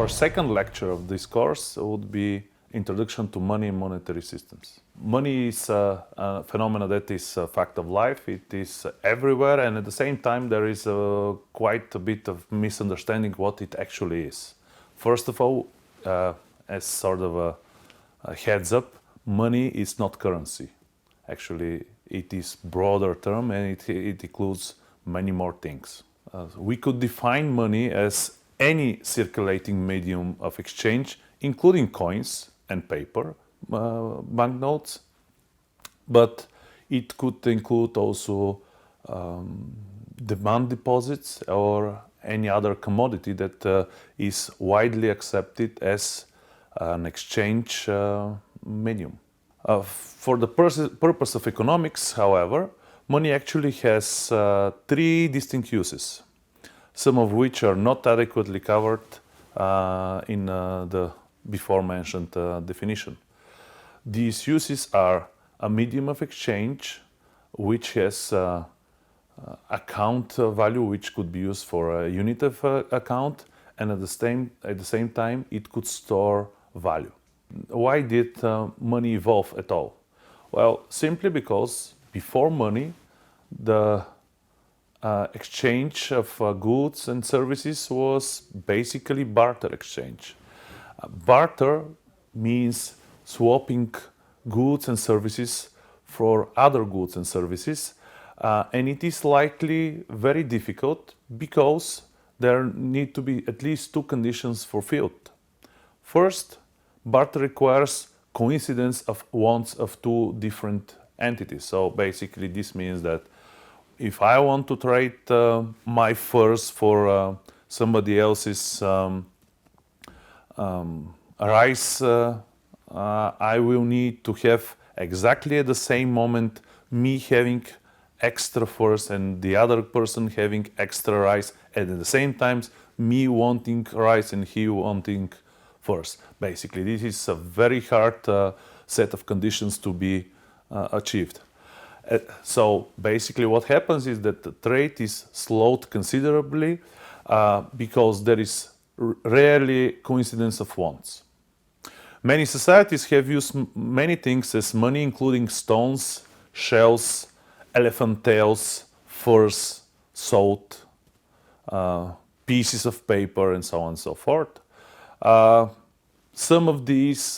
Our second lecture of this course would be Introduction to Money and Monetary Systems. Money is a phenomenon that is a fact of life. It is everywhere, and at the same time there is quite a bit of misunderstanding what it actually is. First of all, as sort of a heads up, money is not currency. Actually, it is broader term and it includes many more things. We could define money as any circulating medium of exchange, including coins and paper, banknotes, but it could include also demand deposits or any other commodity that is widely accepted as an exchange medium. For the purpose of economics, however, money actually has three distinct uses, some of which are not adequately covered in the before mentioned definition. These uses are a medium of exchange, which has account value, which could be used for a unit of account, and at the same time it could store value. Why did money evolve at all? Well, simply because before money, the exchange of goods and services was basically barter exchange. Barter means swapping goods and services for other goods and services, and it is likely very difficult because there need to be at least two conditions fulfilled. First, barter requires coincidence of wants of two different entities. So basically this means that if I want to trade my furs for somebody else's rice, I will need to have exactly at the same moment me having extra furs and the other person having extra rice, and at the same time me wanting rice and he wanting furs. Basically, this is a very hard set of conditions to be achieved. So basically what happens is that the trade is slowed considerably because there is rarely coincidence of wants. Many societies have used many things as money, including stones, shells, elephant tails, furs, salt, pieces of paper, and so on and so forth. Some of these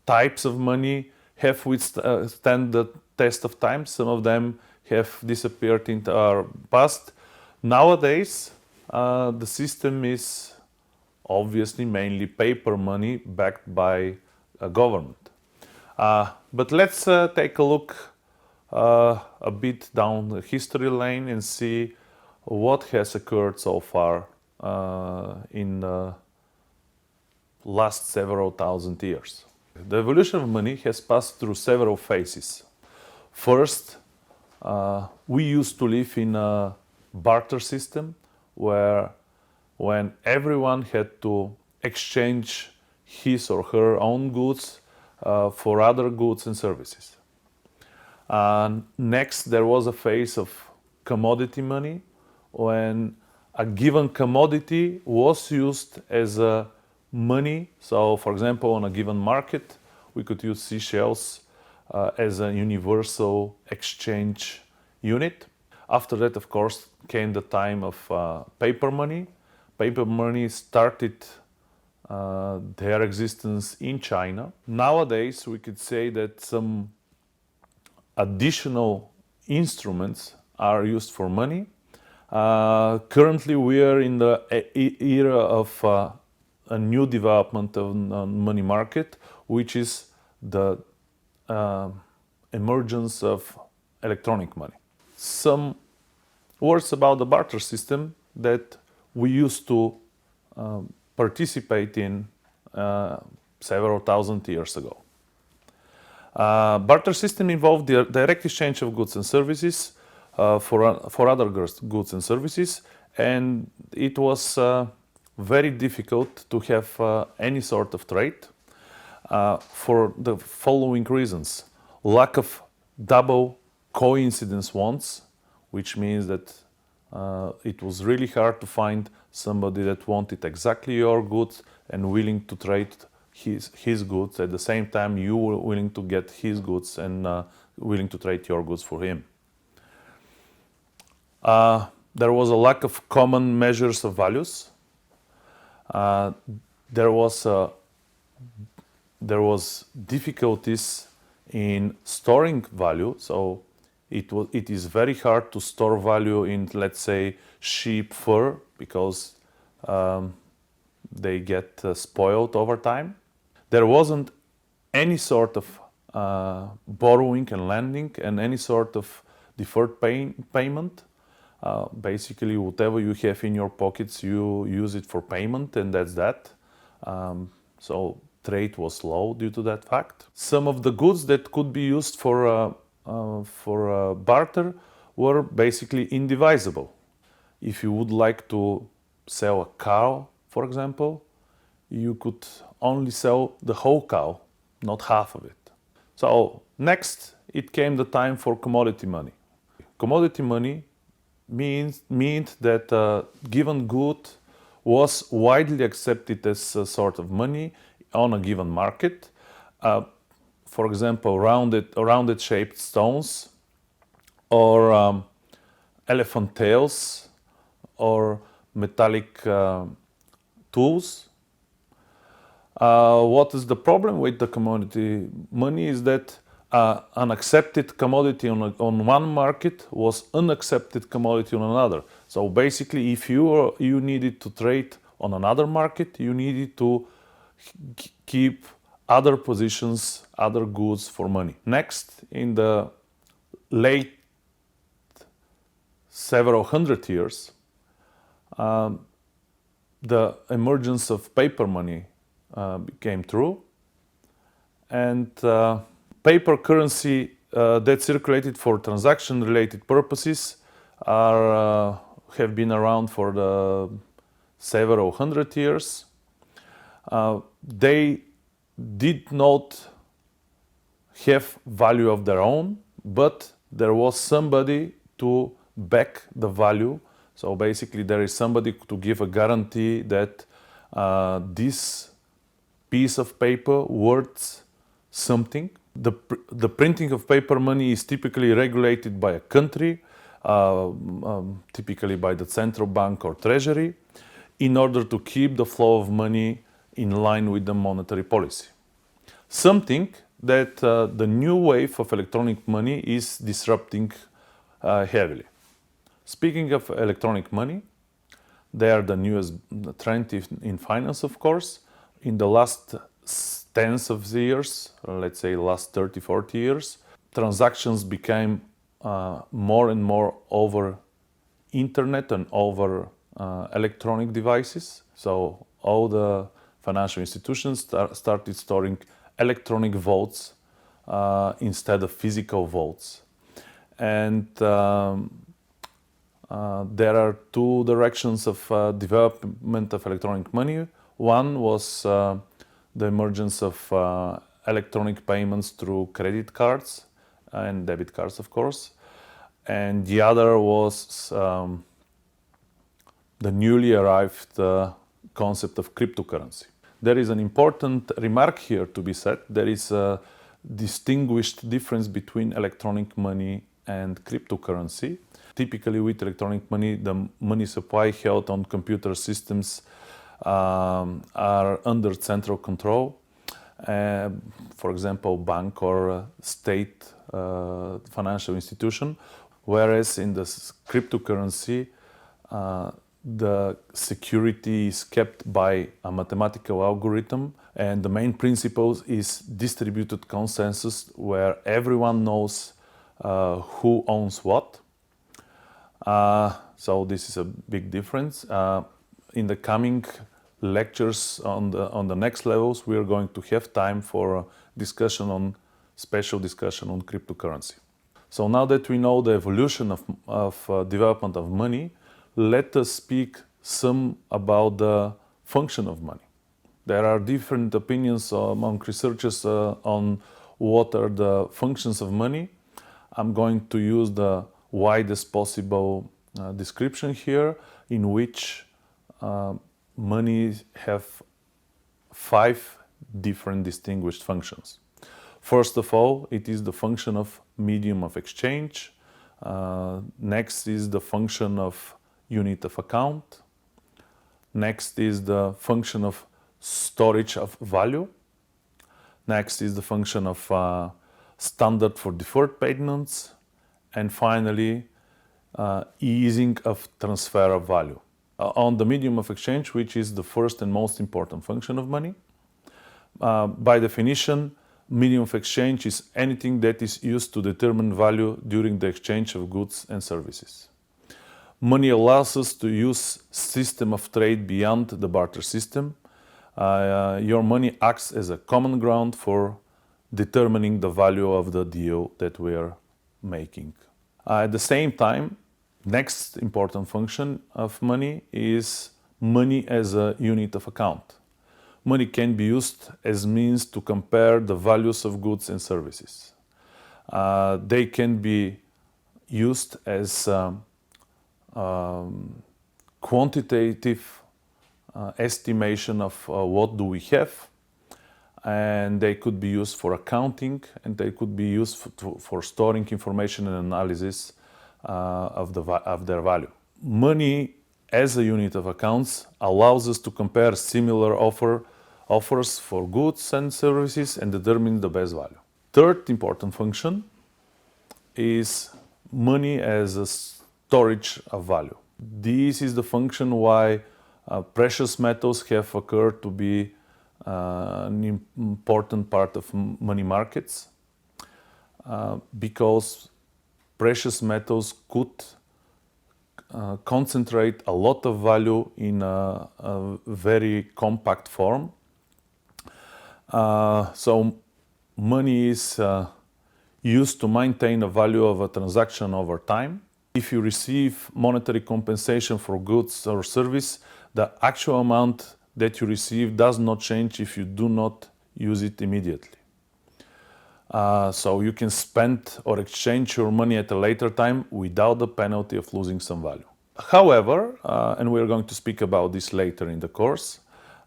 types of money have withstand the test of time. Some of them have disappeared into our past. Nowadays, the system is obviously mainly paper money backed by a government. But let's take a look a bit down the history lane and see what has occurred so far in the last several thousand years. The evolution of money has passed through several phases. First, we used to live in a barter system where when everyone had to exchange his or her own goods for other goods and services. Next, there was a phase of commodity money when a given commodity was used as a money. So, for example, on a given market, we could use seashells as a universal exchange unit. After that, of course, came the time of paper money. Paper money started their existence in China. Nowadays, we could say that some additional instruments are used for money. Currently, we are in the era of a new development of the money market, which is the emergence of electronic money. Some words about the barter system that we used to participate in several thousand years ago. Barter system involved the direct exchange of goods and services for other goods and services, and it was very difficult to have any sort of trade for the following reasons. Lack of double coincidence wants, which means that It was really hard to find somebody that wanted exactly your goods and willing to trade his goods. At the same time, you were willing to get his goods and willing to trade your goods for him. There was a lack of common measures of values. There was difficulties in storing value. So it is very hard to store value in, let's say, sheep fur, because they get spoiled over time. There wasn't any sort of borrowing and lending and any sort of deferred payment. Basically, whatever you have in your pockets, you use it for payment, and that's that. So trade was low due to that fact. Some of the goods that could be used for barter were basically indivisible. If you would like to sell a cow, for example, you could only sell the whole cow, not half of it. So next, it came the time for commodity money. Commodity money meant that a given good was widely accepted as a sort of money on a given market. For example, rounded shaped stones, or elephant tails, or metallic tools. What is the problem with the commodity money is that an accepted commodity on one market was unaccepted commodity on another. So basically, if you needed to trade on another market, you needed to keep other positions, other goods for money. Next, in the late several hundred years, the emergence of paper money came true, and paper currency that circulated for transaction-related purposes have been around for the several hundred years. They did not have value of their own, but there was somebody to back the value. So basically, there is somebody to give a guarantee that this piece of paper worth something. The printing of paper money is typically regulated by a country, typically by the central bank or treasury, in order to keep the flow of money in line with the monetary policy. Something that the new wave of electronic money is disrupting heavily. Speaking of electronic money, they are the newest trend in finance, of course. In the last tens of years, let's say last 30, 40 years, transactions became more and more over internet and over electronic devices. So all the financial institutions started storing electronic votes instead of physical votes. And there are two directions of development of electronic money. One was the emergence of electronic payments through credit cards and debit cards, of course. And the other was the newly arrived concept of cryptocurrency. There is an important remark here to be said. There is a distinguished difference between electronic money and cryptocurrency. Typically, with electronic money, the money supply held on computer systems are under central control. For example, bank or state financial institution. Whereas in the cryptocurrency, the security is kept by a mathematical algorithm, and the main principle is distributed consensus, where everyone knows who owns what. So this is a big difference. In the coming lectures on the next levels, we are going to have time for special discussion on cryptocurrency. So now that we know the evolution of development of money, let us speak some about the function of money. There are different opinions among researchers on what are the functions of money. I'm going to use the widest possible description here in which money have 5 different distinguished functions. First of all, it is the function of medium of exchange. Next is the function of unit of account. Next is the function of storage of value. Next is the function of standard for deferred payments. And finally, easing of transfer of value. On the medium of exchange, which is the first and most important function of money, by definition, medium of exchange is anything that is used to determine value during the exchange of goods and services. Money allows us to use system of trade beyond the barter system. Your money acts as a common ground for determining the value of the deal that we are making. At the same time, next important function of money is money as a unit of account. Money can be used as means to compare the values of goods and services. They can be used as quantitative estimation of what do we have, and they could be used for accounting, and they could be used for storing information and analysis of their value. Money as a unit of accounts allows us to compare similar offers for goods and services and determine the best value. Third important function is money as a storage of value. This is the function why precious metals have occurred to be an important part of money markets, because precious metals could concentrate a lot of value in a very compact form. So money is used to maintain the value of a transaction over time. If you receive monetary compensation for goods or service, the actual amount that you receive does not change if you do not use it immediately. So you can spend or exchange your money at a later time without the penalty of losing some value. However, and we're going to speak about this later in the course,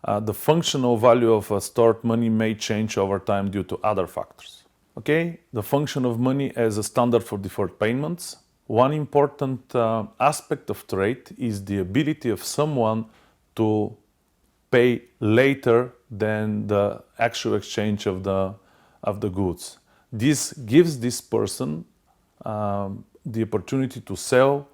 the functional value of stored money may change over time due to other factors. Okay, the function of money as a standard for deferred payments. One important aspect of trade is the ability of someone to pay later than the actual exchange of the goods. This gives this person the opportunity to sell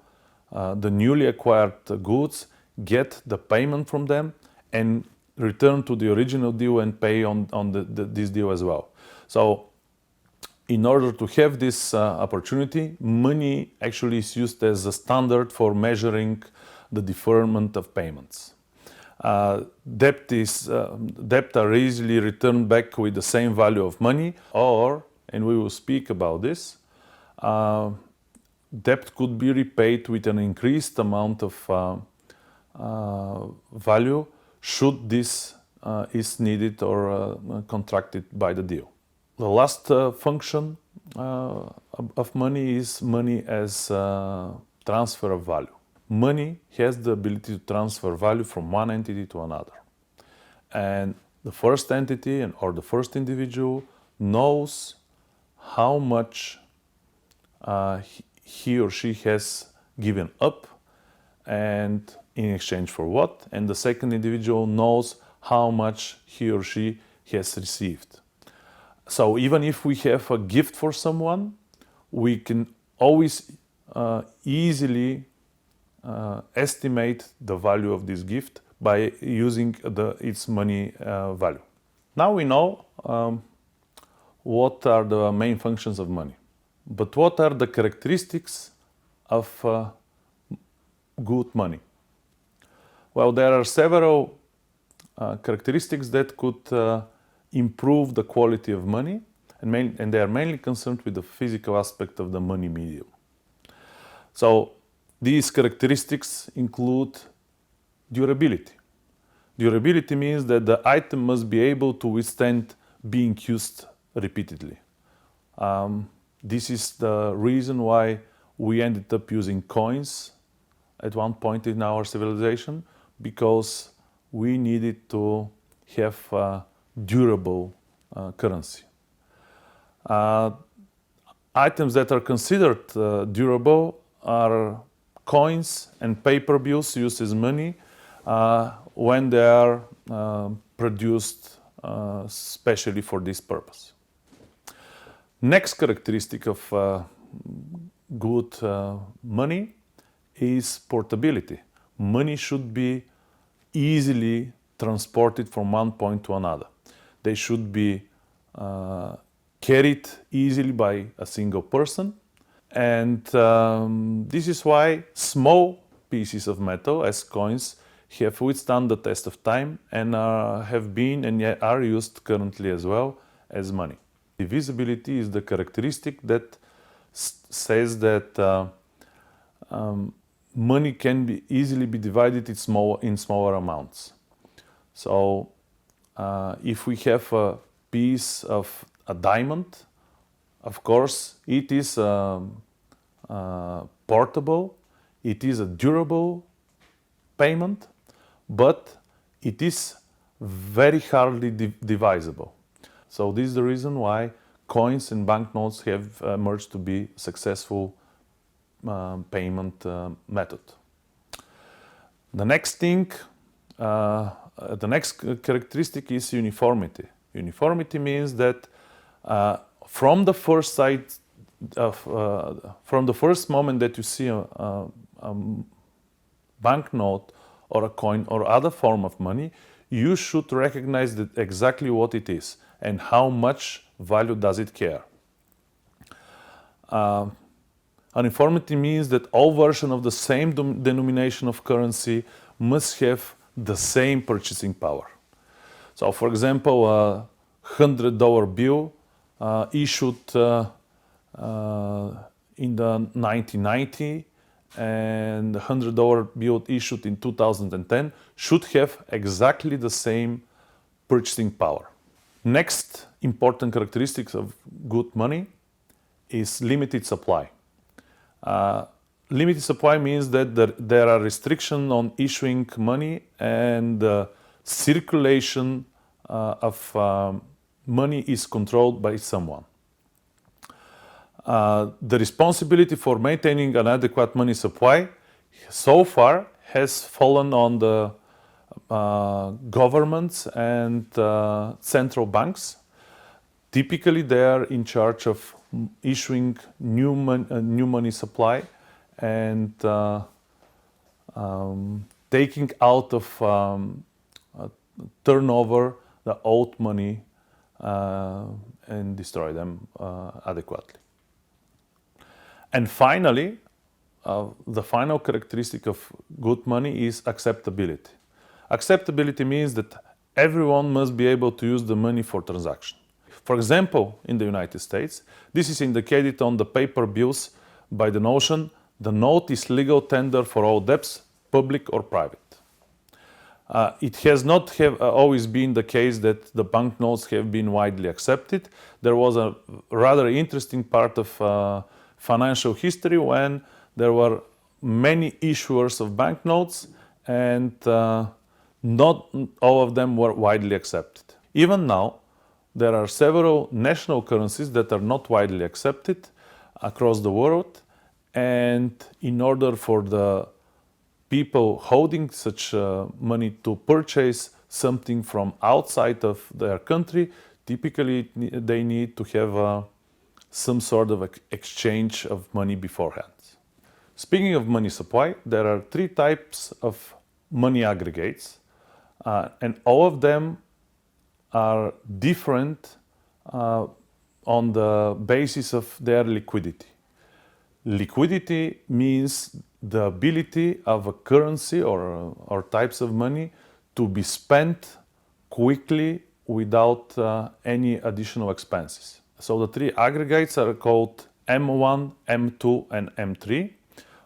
the newly acquired goods, get the payment from them, and return to the original deal and pay on this deal as well. So in order to have this opportunity, money actually is used as a standard for measuring the deferment of payments. Debt are easily returned back with the same value of money, or, and we will speak about this, debt could be repaid with an increased amount of value should this is needed or contracted by the deal. The last function of money is money as transfer of value. Money has the ability to transfer value from one entity to another. And the first entity or the first individual knows how much he or she has given up and in exchange for what. And the second individual knows how much he or she has received. So even if we have a gift for someone, we can always easily estimate the value of this gift by using its money value. Now we know what are the main functions of money. But what are the characteristics of good money? Well, there are several characteristics that could improve the quality of money, and they are mainly concerned with the physical aspect of the money medium. So these characteristics include durability. Durability means that the item must be able to withstand being used repeatedly. This is the reason why we ended up using coins at one point in our civilization because we needed to have durable currency. Items that are considered durable are coins and paper bills used as money when they are produced specially for this purpose. Next characteristic of good money is portability. Money should be easily transported from one point to another. They should be carried easily by a single person. And this is why small pieces of metal, as coins, have withstood the test of time and have been and are used currently as well as money. Divisibility is the characteristic that says that money can be easily be divided in smaller amounts. So if we have a piece of a diamond, of course, it is portable, it is a durable payment, but it is very hardly divisible. So this is the reason why coins and banknotes have emerged to be successful payment method. The next thing, the next characteristic is uniformity. Uniformity means that from the first sight from the first moment that you see a banknote or a coin or other form of money, you should recognize that exactly what it is and how much value does it carry. Uniformity means that all versions of the same denomination of currency must have the same purchasing power. So, for example, a $100 bill issued in the 1990 and the $100 bill issued in 2010 should have exactly the same purchasing power. Next important characteristics of good money is limited supply. Limited supply means that there are restrictions on issuing money and circulation of money is controlled by someone. The responsibility for maintaining an adequate money supply so far has fallen on the governments and central banks. Typically, they are in charge of issuing new money supply and taking out of turnover the old money and destroy them adequately. And finally, the final characteristic of good money is acceptability. Acceptability means that everyone must be able to use the money for transaction. For example, in the United States, this is indicated on the paper bills by the notion the note is legal tender for all debts, public or private. It has not always been the case that the banknotes have been widely accepted. There was a rather interesting part of financial history when there were many issuers of banknotes and not all of them were widely accepted. Even now, there are several national currencies that are not widely accepted across the world, and in order for the people holding such money to purchase something from outside of their country, typically they need to have some sort of exchange of money beforehand. Speaking of money supply, there are three types of money aggregates, and all of them are different on the basis of their liquidity. Liquidity means the ability of a currency or types of money to be spent quickly without any additional expenses. So the three aggregates are called M1, M2, and M3,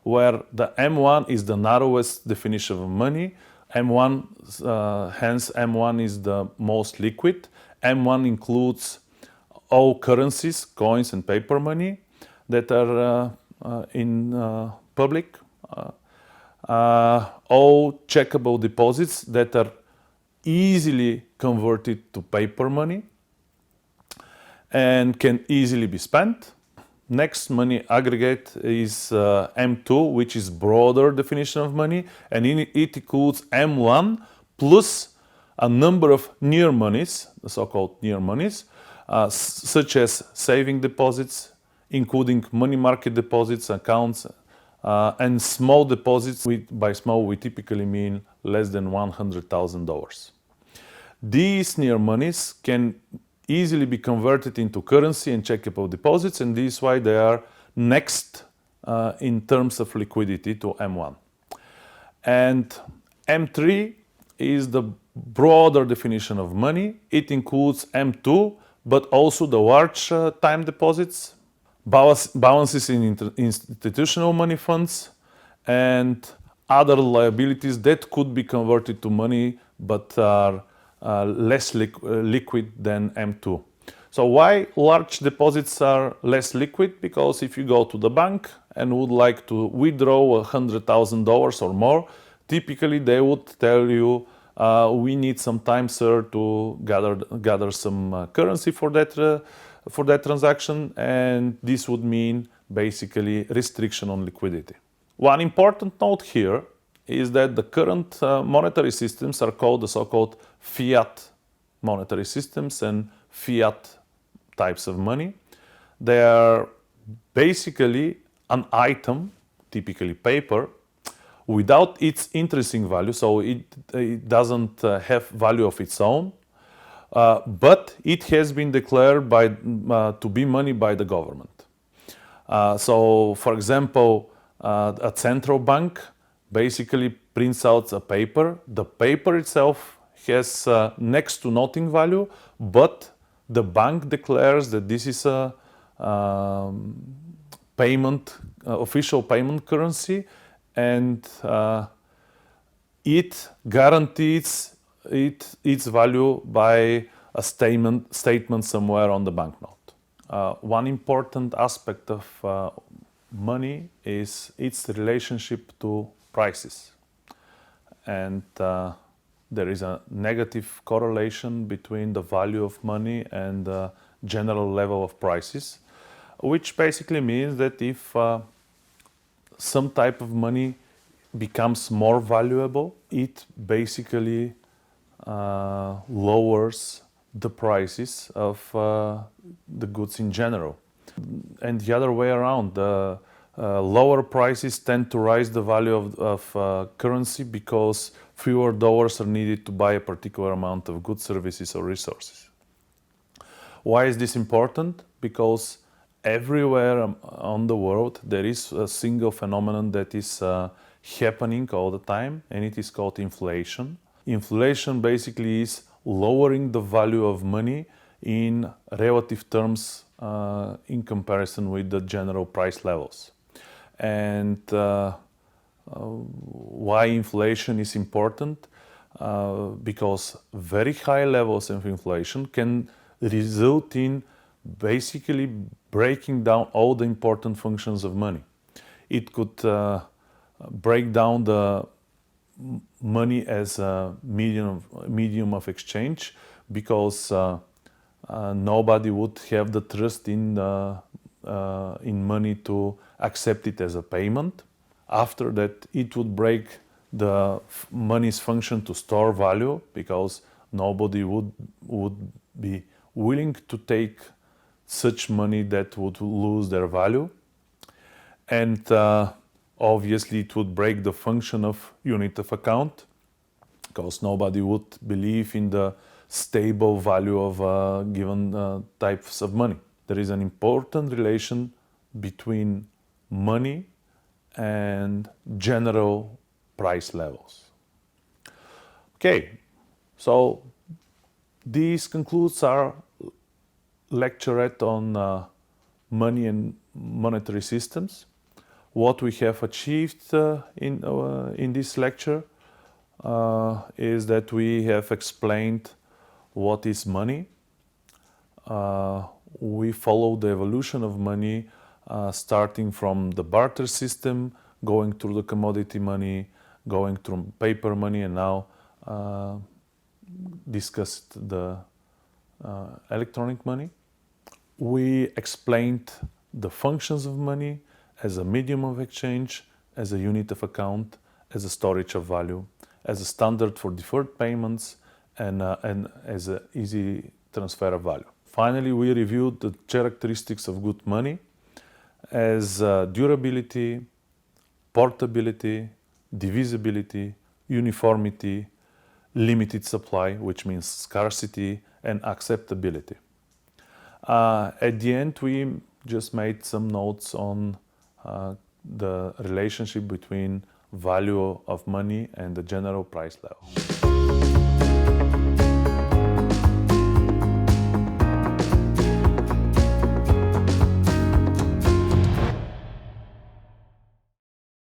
where the M1 is the narrowest definition of money. Hence M1 is the most liquid. M1 includes all currencies, coins and paper money that are in public. all checkable deposits that are easily converted to paper money and can easily be spent. Next money aggregate is M2, which is broader definition of money, and it includes M1 plus a number of near monies, the so-called near monies, such as saving deposits, including money market deposits, accounts, and small deposits. By small, we typically mean less than $100,000. These near monies can easily be converted into currency and checkable deposits, and this is why they are next in terms of liquidity to M1. And M3 is the broader definition of money. It includes M2, but also the large time deposits, balances in institutional money funds, and other liabilities that could be converted to money but are less liquid than M2. So why large deposits are less liquid? Because if you go to the bank and would like to withdraw $100,000 or more, typically they would tell you, we need some time, sir, to gather some currency for that transaction, and this would mean basically restriction on liquidity. One important note here is that the current monetary systems are called the so-called fiat monetary systems and fiat types of money. They are basically an item, typically paper, without its intrinsic value, so it doesn't have value of its own, but it has been declared to be money by the government. So, for example, a central bank basically prints out a paper. The paper itself has next to nothing value, but the bank declares that this is a official payment currency, and it guarantees its value by a statement somewhere on the banknote. One important aspect of money is its relationship to prices, and there is a negative correlation between the value of money and the general level of prices, which basically means that if some type of money becomes more valuable, it basically lowers the prices of the goods in general. And the other way around, the lower prices tend to raise the value of currency because fewer dollars are needed to buy a particular amount of goods, services, or resources. Why is this important? Because everywhere on the world there is a single phenomenon that is happening all the time, and it is called inflation. Inflation basically is lowering the value of money in relative terms in comparison with the general price levels. And why inflation is important? Because very high levels of inflation can result in basically breaking down all the important functions of money. It could break down the money as a medium of exchange, because nobody would have the trust in money to accept it as a payment. After that, it would break the money's function to store value, because nobody would be willing to take such money that would lose their value. And obviously it would break the function of unit of account, because nobody would believe in the stable value of given types of money. There is an important relation between money and general price levels. Okay, so this concludes our lecturette on money and monetary systems. What we have achieved in this lecture is that we have explained what is money. We follow the evolution of money starting from the barter system, going through the commodity money, going through paper money, and now discussed the electronic money. We explained the functions of money as a medium of exchange, as a unit of account, as a storage of value, as a standard for deferred payments, and as an easy transfer of value. Finally, we reviewed the characteristics of good money as durability, portability, divisibility, uniformity, limited supply, which means scarcity, and acceptability. At the end, we just made some notes on the relationship between value of money and the general price level.